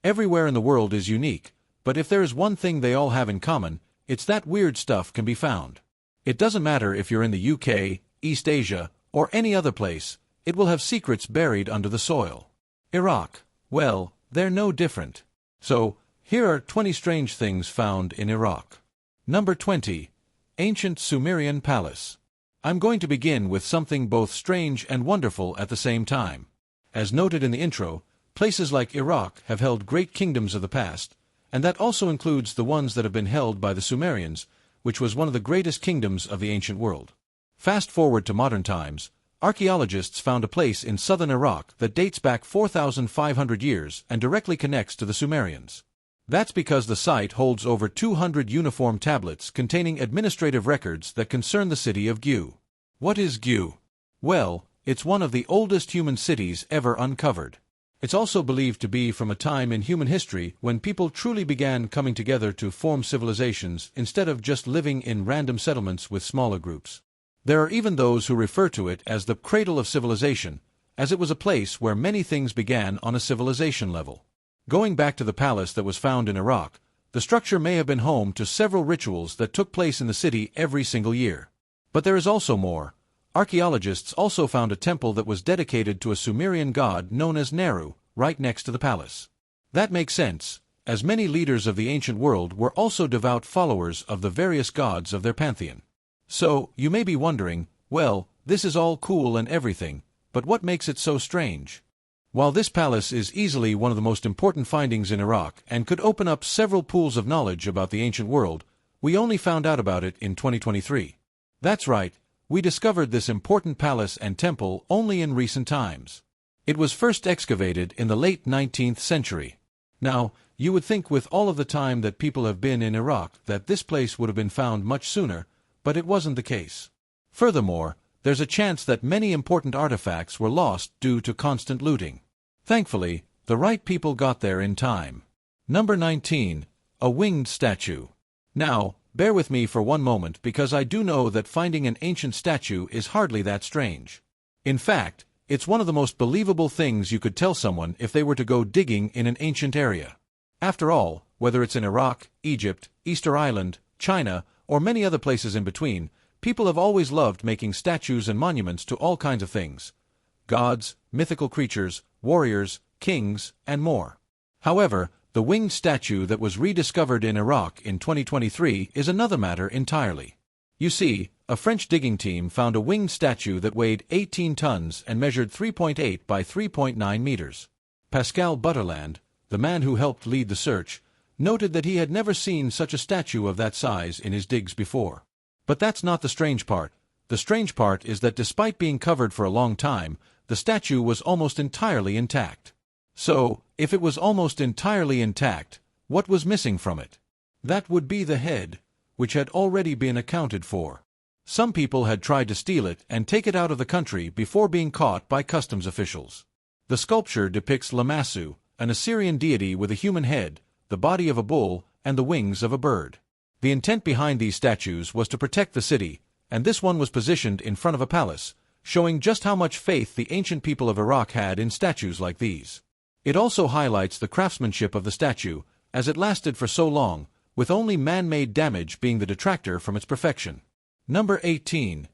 Everywhere in the world is unique, but if there is one thing they all have in common, it's that weird stuff can be found. It doesn't matter if you're in the UK, East Asia, or any other place, it will have secrets buried under the soil. Iraq, well, they're no different. So, here are 20 strange things found in Iraq. Number 20. Ancient Sumerian Palace. I'm going to begin with something both strange and wonderful at the same time. As noted in the intro, places like Iraq have held great kingdoms of the past, and that also includes the ones that have been held by the Sumerians, which was one of the greatest kingdoms of the ancient world. Fast forward to modern times, archaeologists found a place in southern Iraq that dates back 4,500 years and directly connects to the Sumerians. That's because the site holds over 200 uniform tablets containing administrative records that concern the city of Gu. What is Gu? Well, it's one of the oldest human cities ever uncovered. It's also believed to be from a time in human history when people truly began coming together to form civilizations instead of just living in random settlements with smaller groups. There are even those who refer to it as the cradle of civilization, as it was a place where many things began on a civilization level. Going back to the palace that was found in Iraq, the structure may have been home to several rituals that took place in the city every single year. But there is also more. Archaeologists also found a temple that was dedicated to a Sumerian god known as Naru, right next to the palace. That makes sense, as many leaders of the ancient world were also devout followers of the various gods of their pantheon. So, you may be wondering, well, this is all cool and everything, but what makes it so strange? While this palace is easily one of the most important findings in Iraq and could open up several pools of knowledge about the ancient world, we only found out about it in 2023. That's right, we discovered this important palace and temple only in recent times. It was first excavated in the late 19th century. Now, you would think with all of the time that people have been in Iraq that this place would have been found much sooner, but it wasn't the case. Furthermore, there's a chance that many important artifacts were lost due to constant looting. Thankfully, the right people got there in time. Number 19. A winged statue. Now, bear with me for one moment because I do know that finding an ancient statue is hardly that strange. In fact, it's one of the most believable things you could tell someone if they were to go digging in an ancient area. After all, whether it's in Iraq, Egypt, Easter Island, China, or many other places in between, people have always loved making statues and monuments to all kinds of things. Gods, mythical creatures, warriors, kings, and more. However, the winged statue that was rediscovered in Iraq in 2023 is another matter entirely. You see, a French digging team found a winged statue that weighed 18 tons and measured 3.8 by 3.9 meters. Pascal Butterland, the man who helped lead the search, noted that he had never seen such a statue of that size in his digs before. But that's not the strange part. The strange part is that despite being covered for a long time, the statue was almost entirely intact. So, if it was almost entirely intact, what was missing from it? That would be the head, which had already been accounted for. Some people had tried to steal it and take it out of the country before being caught by customs officials. The sculpture depicts Lamassu, an Assyrian deity with a human head, the body of a bull, and the wings of a bird. The intent behind these statues was to protect the city, and this one was positioned in front of a palace, showing just how much faith the ancient people of Iraq had in statues like these. It also highlights the craftsmanship of the statue, as it lasted for so long, with only man-made damage being the detractor from its perfection. Number 18.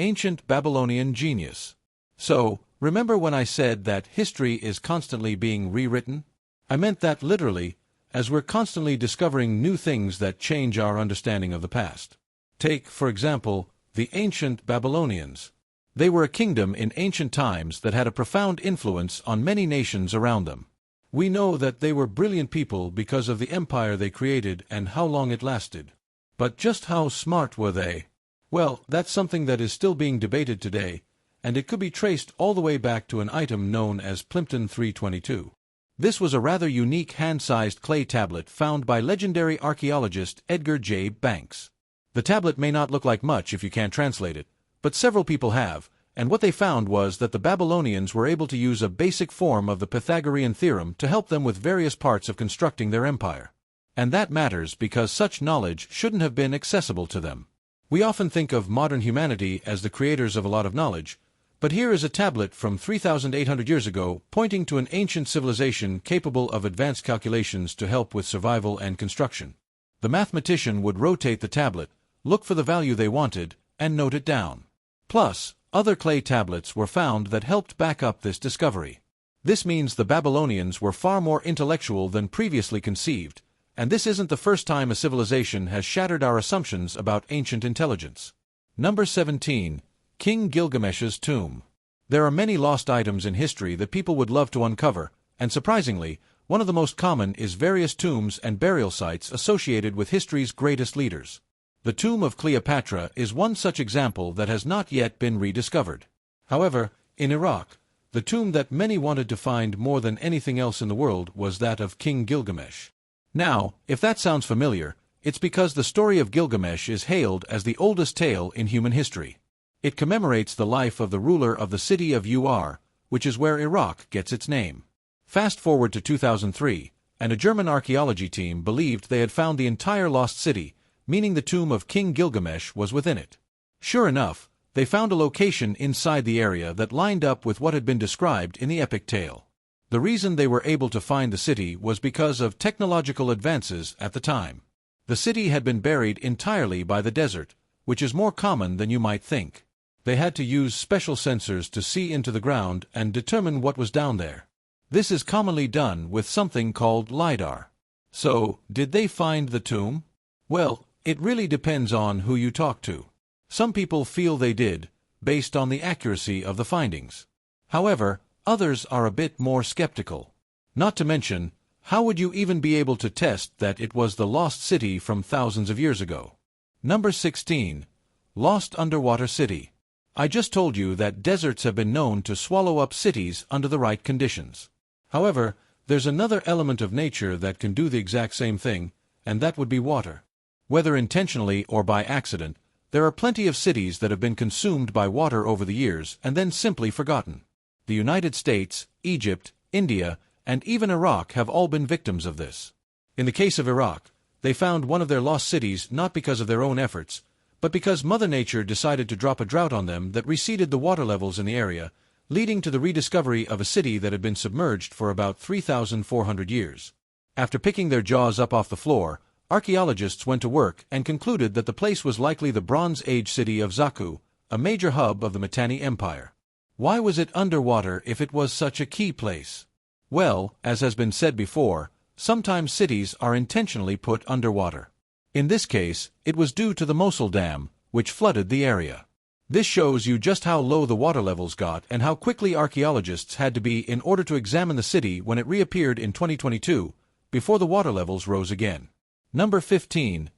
Ancient Babylonian Genius. So, remember when I said that history is constantly being rewritten? I meant that literally, as we're constantly discovering new things that change our understanding of the past. Take, for example, the ancient Babylonians. They were a kingdom in ancient times that had a profound influence on many nations around them. We know that they were brilliant people because of the empire they created and how long it lasted. But just how smart were they? Well, that's something that is still being debated today, and it could be traced all the way back to an item known as Plimpton 322. This was a rather unique hand-sized clay tablet found by legendary archaeologist Edgar J. Banks. The tablet may not look like much if you can't translate it, but several people have, and what they found was that the Babylonians were able to use a basic form of the Pythagorean theorem to help them with various parts of constructing their empire. And that matters because such knowledge shouldn't have been accessible to them. We often think of modern humanity as the creators of a lot of knowledge, But here is a tablet from 3,800 years ago pointing to an ancient civilization capable of advanced calculations to help with survival and construction. The mathematician would rotate the tablet, look for the value they wanted, and note it down. Plus, other clay tablets were found that helped back up this discovery. This means the Babylonians were far more intellectual than previously conceived, and this isn't the first time a civilization has shattered our assumptions about ancient intelligence. Number 17. King Gilgamesh's Tomb. There are many lost items in history that people would love to uncover, and surprisingly, one of the most common is various tombs and burial sites associated with history's greatest leaders. The tomb of Cleopatra is one such example that has not yet been rediscovered. However, in Iraq, the tomb that many wanted to find more than anything else in the world was that of King Gilgamesh. Now, if that sounds familiar, it's because the story of Gilgamesh is hailed as the oldest tale in human history. It commemorates the life of the ruler of the city of Ur, which is where Iraq gets its name. Fast forward to 2003, and a German archaeology team believed they had found the entire lost city, meaning the tomb of King Gilgamesh was within it. Sure enough, they found a location inside the area that lined up with what had been described in the epic tale. The reason they were able to find the city was because of technological advances at the time. The city had been buried entirely by the desert, which is more common than you might think. They had to use special sensors to see into the ground and determine what was down there. This is commonly done with something called LiDAR. So, did they find the tomb? Well, it really depends on who you talk to. Some people feel they did, based on the accuracy of the findings. However, others are a bit more skeptical. Not to mention, how would you even be able to test that it was the lost city from thousands of years ago? Number 16. Lost Underwater City. I just told you that deserts have been known to swallow up cities under the right conditions. However, there's another element of nature that can do the exact same thing, and that would be water. Whether intentionally or by accident, there are plenty of cities that have been consumed by water over the years and then simply forgotten. The United States, Egypt, India, and even Iraq have all been victims of this. In the case of Iraq, they found one of their lost cities not because of their own efforts, but because Mother Nature decided to drop a drought on them that receded the water levels in the area, leading to the rediscovery of a city that had been submerged for about 3,400 years. After picking their jaws up off the floor, archaeologists went to work and concluded that the place was likely the Bronze Age city of Zaku, a major hub of the Mitanni Empire. Why was it underwater if it was such a key place? Well, as has been said before, sometimes cities are intentionally put underwater. In this case, it was due to the Mosul Dam, which flooded the area. This shows you just how low the water levels got and how quickly archaeologists had to be in order to examine the city when it reappeared in 2022, before the water levels rose again. Number 15.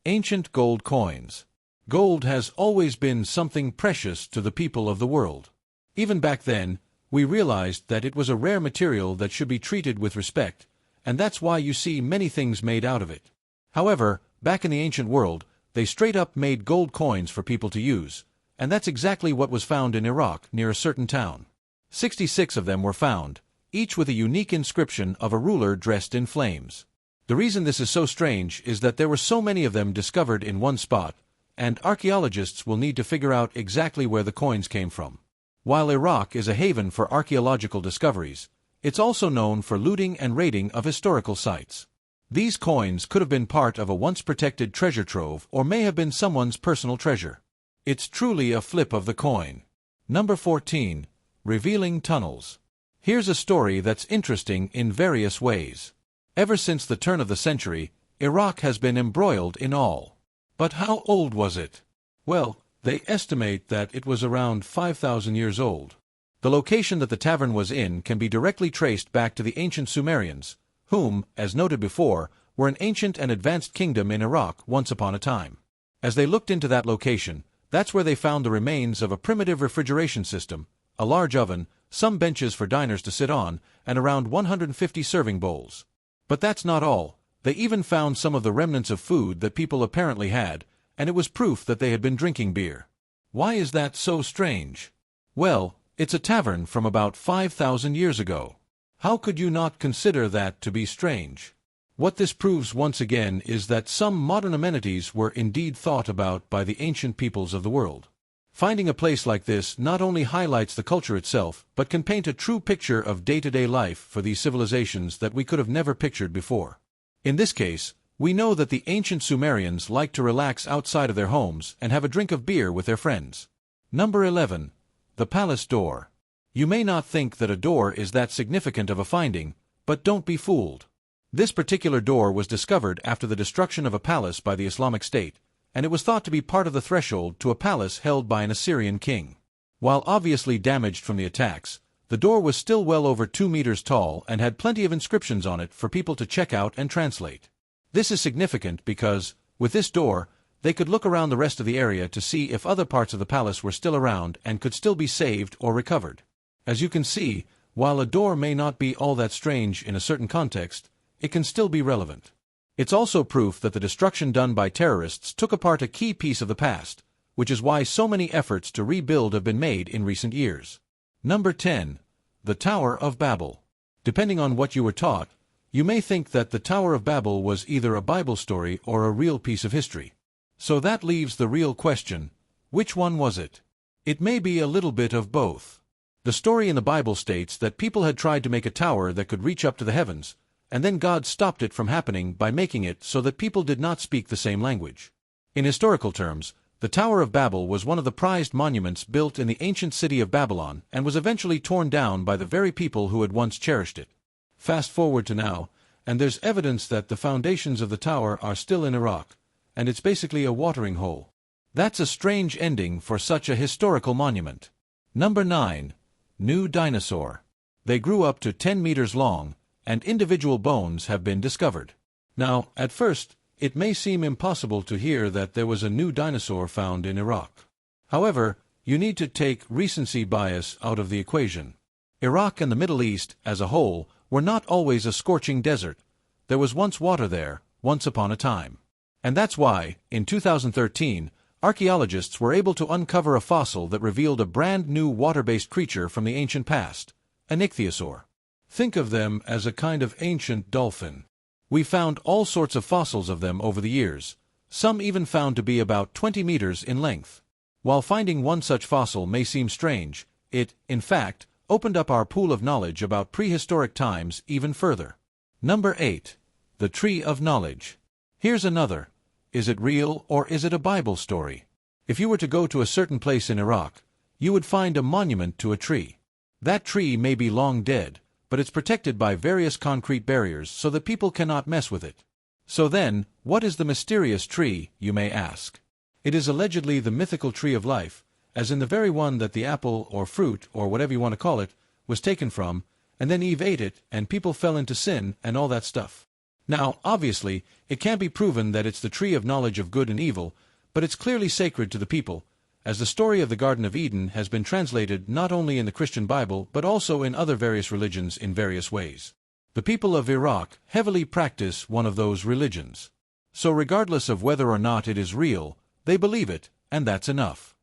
Ancient Gold Coins. Gold has always been something precious to the people of the world. Even back then, we realized that it was a rare material that should be treated with respect, and that's why you see many things made out of it. However, back in the ancient world, they straight up made gold coins for people to use, and that's exactly what was found in Iraq near a certain town. 66 of them were found, each with a unique inscription of a ruler dressed in flames. The reason this is so strange is that there were so many of them discovered in one spot, and archaeologists will need to figure out exactly where the coins came from. While Iraq is a haven for archaeological discoveries, it's also known for looting and raiding of historical sites. These coins could have been part of a once-protected treasure trove or may have been someone's personal treasure. It's truly a flip of the coin. Number 14. Revealing Tunnels. Here's a story that's interesting in various ways. Ever since the turn of the century, Iraq has been embroiled in all. But how old was it? Well, they estimate that it was around 5,000 years old. The location that the tavern was in can be directly traced back to the ancient Sumerians, whom, as noted before, were an ancient and advanced kingdom in Iraq once upon a time. As they looked into that location, that's where they found the remains of a primitive refrigeration system, a large oven, some benches for diners to sit on, and around 150 serving bowls. But that's not all. They even found some of the remnants of food that people apparently had, and it was proof that they had been drinking beer. Why is that so strange? Well, it's a tavern from about 5,000 years ago. How could you not consider that to be strange? What this proves once again is that some modern amenities were indeed thought about by the ancient peoples of the world. Finding a place like this not only highlights the culture itself, but can paint a true picture of day-to-day life for these civilizations that we could have never pictured before. In this case, we know that the ancient Sumerians liked to relax outside of their homes and have a drink of beer with their friends. Number 11. The Palace Door. You may not think that a door is that significant of a finding, but don't be fooled. This particular door was discovered after the destruction of a palace by the Islamic State, and it was thought to be part of the threshold to a palace held by an Assyrian king. While obviously damaged from the attacks, the door was still well over 2 meters tall and had plenty of inscriptions on it for people to check out and translate. This is significant because, with this door, they could look around the rest of the area to see if other parts of the palace were still around and could still be saved or recovered. As you can see, while a door may not be all that strange in a certain context, it can still be relevant. It's also proof that the destruction done by terrorists took apart a key piece of the past, which is why so many efforts to rebuild have been made in recent years. Number 10. The Tower of Babel. Depending on what you were taught, you may think that the Tower of Babel was either a Bible story or a real piece of history. So that leaves the real question, which one was it? It may be a little bit of both. The story in the Bible states that people had tried to make a tower that could reach up to the heavens, and then God stopped it from happening by making it so that people did not speak the same language. In historical terms, the Tower of Babel was one of the prized monuments built in the ancient city of Babylon and was eventually torn down by the very people who had once cherished it. Fast forward to now, and there's evidence that the foundations of the tower are still in Iraq, and it's basically a watering hole. That's a strange ending for such a historical monument. Number 9. New Dinosaur. They grew up to 10 meters long, and individual bones have been discovered. Now, at first, it may seem impossible to hear that there was a new dinosaur found in Iraq. However, you need to take recency bias out of the equation. Iraq and the Middle East, as a whole, were not always a scorching desert. There was once water there, once upon a time. And that's why, in 2013, archaeologists were able to uncover a fossil that revealed a brand new water-based creature from the ancient past, an ichthyosaur. Think of them as a kind of ancient dolphin. We found all sorts of fossils of them over the years, some even found to be about 20 meters in length. While finding one such fossil may seem strange, it, in fact, opened up our pool of knowledge about prehistoric times even further. Number 8. The Tree of Knowledge. Here's another. Is it real or is it a Bible story? If you were to go to a certain place in Iraq, you would find a monument to a tree. That tree may be long dead, but it's protected by various concrete barriers so that people cannot mess with it. So then, what is the mysterious tree, you may ask? It is allegedly the mythical tree of life, as in the very one that the apple or fruit, or whatever you want to call it, was taken from, and then Eve ate it, and people fell into sin and all that stuff. Now, obviously, it can't be proven that it's the tree of knowledge of good and evil, but it's clearly sacred to the people, as the story of the Garden of Eden has been translated not only in the Christian Bible but also in other various religions in various ways. The people of Iraq heavily practice one of those religions. So regardless of whether or not it is real, they believe it, and that's enough.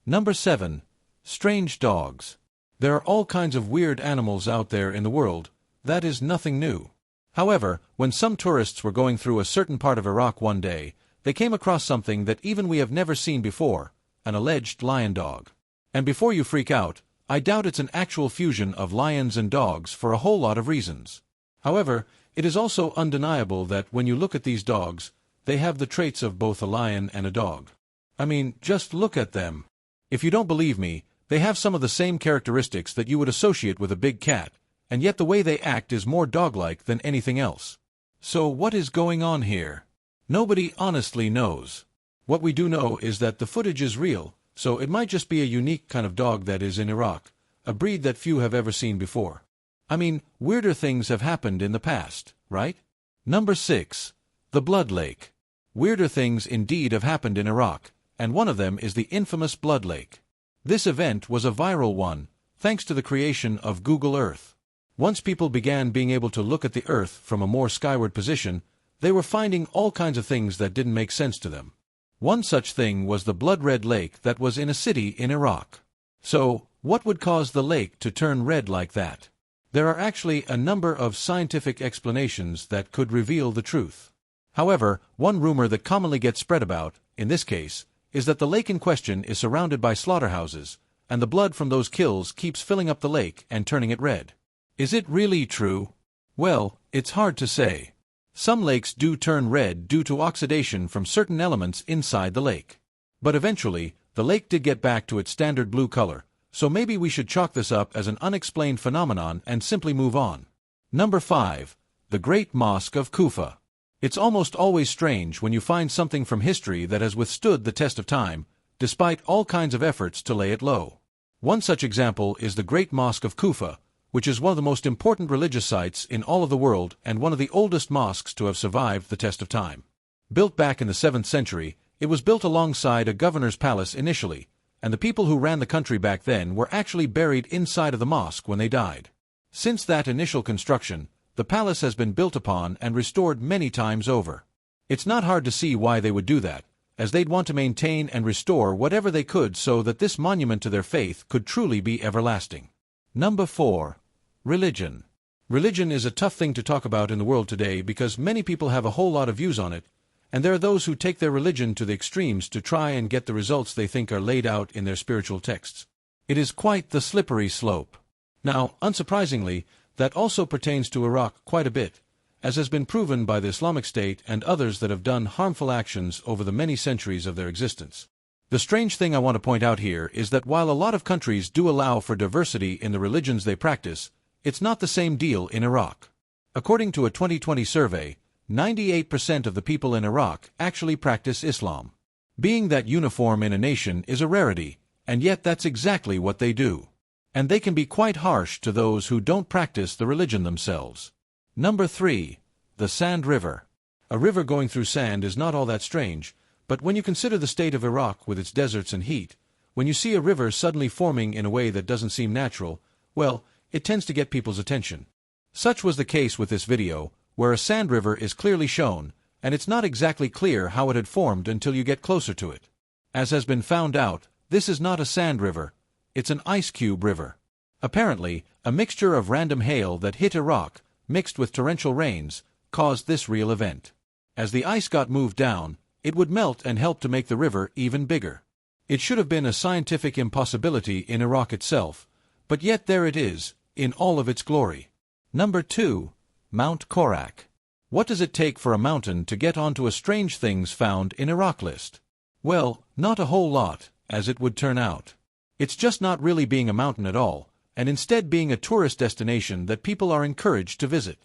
Number 7. Strange dogs. There are all kinds of weird animals out there in the world. That is nothing new. However, when some tourists were going through a certain part of Iraq one day, they came across something that even we have never seen before, an alleged lion dog. And before you freak out, I doubt it's an actual fusion of lions and dogs for a whole lot of reasons. However, it is also undeniable that when you look at these dogs, they have the traits of both a lion and a dog. I mean, just look at them. If you don't believe me, they have some of the same characteristics that you would associate with a big cat, and yet the way they act is more dog-like than anything else. So what is going on here? Nobody honestly knows. What we do know is that the footage is real, so it might just be a unique kind of dog that is in Iraq, a breed that few have ever seen before. I mean, weirder things have happened in the past, right? Number 6. The Blood Lake. Weirder things indeed have happened in Iraq, and one of them is the infamous Blood Lake. This event was a viral one, thanks to the creation of Google Earth. Once people began being able to look at the Earth from a more skyward position, they were finding all kinds of things that didn't make sense to them. One such thing was the blood-red lake that was in a city in Iraq. So, what would cause the lake to turn red like that? There are actually a number of scientific explanations that could reveal the truth. However, one rumor that commonly gets spread about, in this case, is that the lake in question is surrounded by slaughterhouses, and the blood from those kills keeps filling up the lake and turning it red. Is it really true? Well, it's hard to say. Some lakes do turn red due to oxidation from certain elements inside the lake. But eventually, the lake did get back to its standard blue color, so maybe we should chalk this up as an unexplained phenomenon and simply move on. Number 5. The Great Mosque of Kufa. It's almost always strange when you find something from history that has withstood the test of time, despite all kinds of efforts to lay it low. One such example is the Great Mosque of Kufa, which is one of the most important religious sites in all of the world and one of the oldest mosques to have survived the test of time. Built back in the 7th century, it was built alongside a governor's palace initially, and the people who ran the country back then were actually buried inside of the mosque when they died. Since that initial construction, the palace has been built upon and restored many times over. It's not hard to see why they would do that, as they'd want to maintain and restore whatever they could so that this monument to their faith could truly be everlasting. Number 4. Religion. Religion is a tough thing to talk about in the world today because many people have a whole lot of views on it, and there are those who take their religion to the extremes to try and get the results they think are laid out in their spiritual texts. It is quite the slippery slope. Now, unsurprisingly, that also pertains to Iraq quite a bit, as has been proven by the Islamic State and others that have done harmful actions over the many centuries of their existence. The strange thing I want to point out here is that while a lot of countries do allow for diversity in the religions they practice, it's not the same deal in Iraq. According to a 2020 survey, 98% of the people in Iraq actually practice Islam. Being that uniform in a nation is a rarity, and yet that's exactly what they do. And they can be quite harsh to those who don't practice the religion themselves. Number 3. The Sand River. A river going through sand is not all that strange, but when you consider the state of Iraq with its deserts and heat, when you see a river suddenly forming in a way that doesn't seem natural, well, it tends to get people's attention. Such was the case with this video, where a sand river is clearly shown, and it's not exactly clear how it had formed until you get closer to it. As has been found out, this is not a sand river, it's an ice cube river. Apparently, a mixture of random hail that hit Iraq, mixed with torrential rains, caused this real event. As the ice got moved down, it would melt and help to make the river even bigger. It should have been a scientific impossibility in Iraq itself, but yet there it is, in all of its glory. Number 2. Mount Korak. What does it take for a mountain to get onto a strange things found in Iraq list? Well, not a whole lot, as it would turn out. It's just not really being a mountain at all, and instead being a tourist destination that people are encouraged to visit.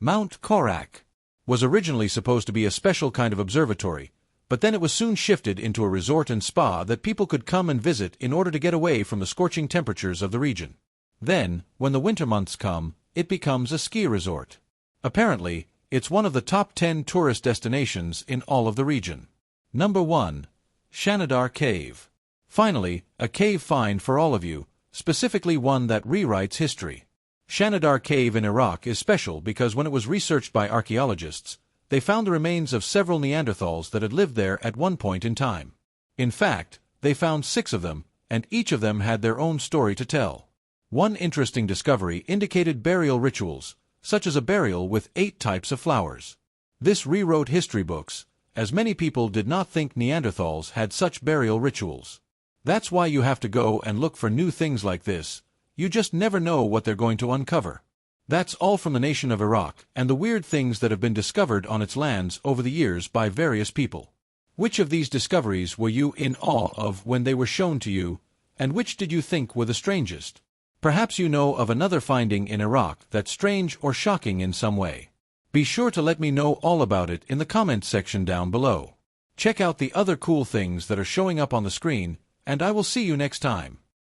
Mount Korak was originally supposed to be a special kind of observatory, but then it was soon shifted into a resort and spa that people could come and visit in order to get away from the scorching temperatures of the region. Then, when the winter months come, it becomes a ski resort. Apparently, it's one of the top 10 tourist destinations in all of the region. Number 1. Shanidar Cave. Finally, a cave find for all of you, specifically one that rewrites history. Shanidar Cave in Iraq is special because when it was researched by archaeologists, they found the remains of several Neanderthals that had lived there at one point in time. In fact, they found 6 of them, and each of them had their own story to tell. One interesting discovery indicated burial rituals, such as a burial with 8 types of flowers. This rewrote history books, as many people did not think Neanderthals had such burial rituals. That's why you have to go and look for new things like this. You just never know what they're going to uncover. That's all from the nation of Iraq and the weird things that have been discovered on its lands over the years by various people. Which of these discoveries were you in awe of when they were shown to you, and which did you think were the strangest? Perhaps you know of another finding in Iraq that's strange or shocking in some way. Be sure to let me know all about it in the comments section down below. Check out the other cool things that are showing up on the screen, and I will see you next time.